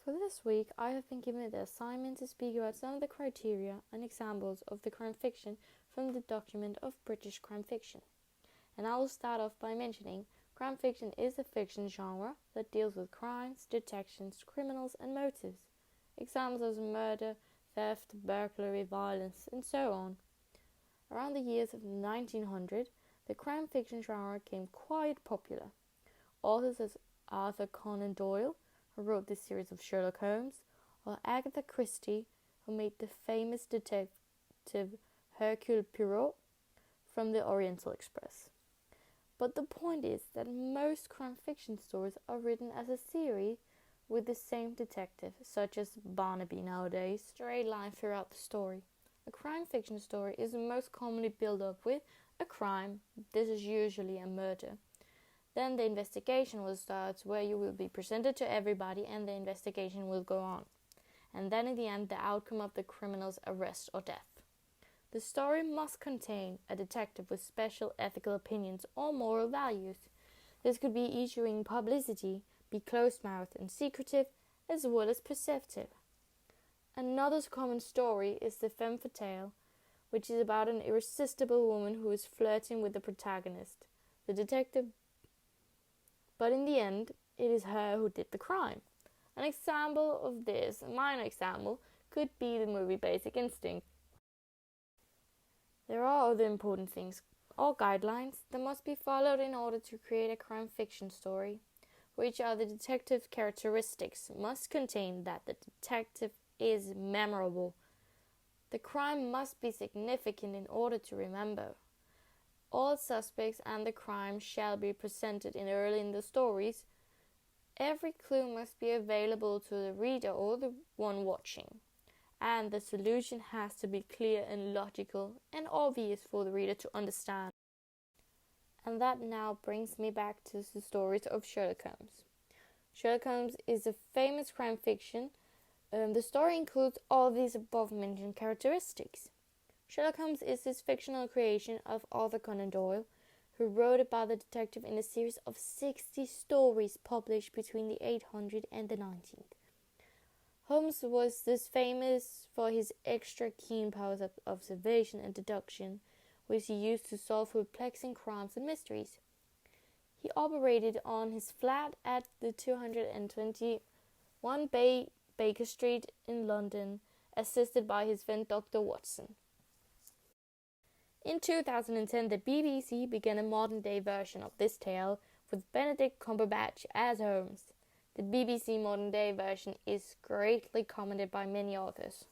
For this week, I have been given the assignment to speak about some of the criteria and examples of the crime fiction from the document of British crime fiction. And I will start off by mentioning crime fiction is a fiction genre that deals with crimes, detections, criminals, and motives. Examples of murder, theft, burglary, violence, and so on. Around the years of 1900, the crime fiction genre became quite popular. Authors as Arthur Conan Doyle, who wrote this series of Sherlock Holmes, or Agatha Christie, who made the famous detective Hercule Poirot from the Oriental Express. But the point is that most crime fiction stories are written as a series with the same detective, such as Barnaby nowadays, straight line throughout the story. A crime fiction story is most commonly built up with a crime. This is usually a murder. Then the investigation will start, where you will be presented to everybody and the investigation will go on. And then in the end, the outcome of the criminal's arrest or death. The story must contain a detective with special ethical opinions or moral values. This could be issuing publicity, be closed-mouthed and secretive, as well as perceptive. Another common story is the femme fatale, which is about an irresistible woman who is flirting with the protagonist, the detective. But in the end, it is her who did the crime. An example of this, a minor example, could be the movie Basic Instinct. There are other important things or guidelines that must be followed in order to create a crime fiction story, which are the detective characteristics must contain that the detective is memorable. The crime must be significant in order to remember. All suspects and the crime shall be presented early in the stories. Every clue must be available to the reader or the one watching. And the solution has to be clear and logical and obvious for the reader to understand. And that now brings me back to the stories of Sherlock Holmes. Sherlock Holmes is a famous crime fiction. The story includes all these above-mentioned characteristics. Sherlock Holmes is this fictional creation of Arthur Conan Doyle, who wrote about the detective in a series of 60 stories published between the 800s and the 19th. Holmes was this famous for his extra keen powers of observation and deduction, which he used to solve perplexing crimes and mysteries. He operated on his flat at the 221 Baker Street in London, assisted by his friend Dr. Watson. In 2010, the BBC began a modern-day version of this tale with Benedict Cumberbatch as Holmes. The BBC modern-day version is greatly commended by many authors.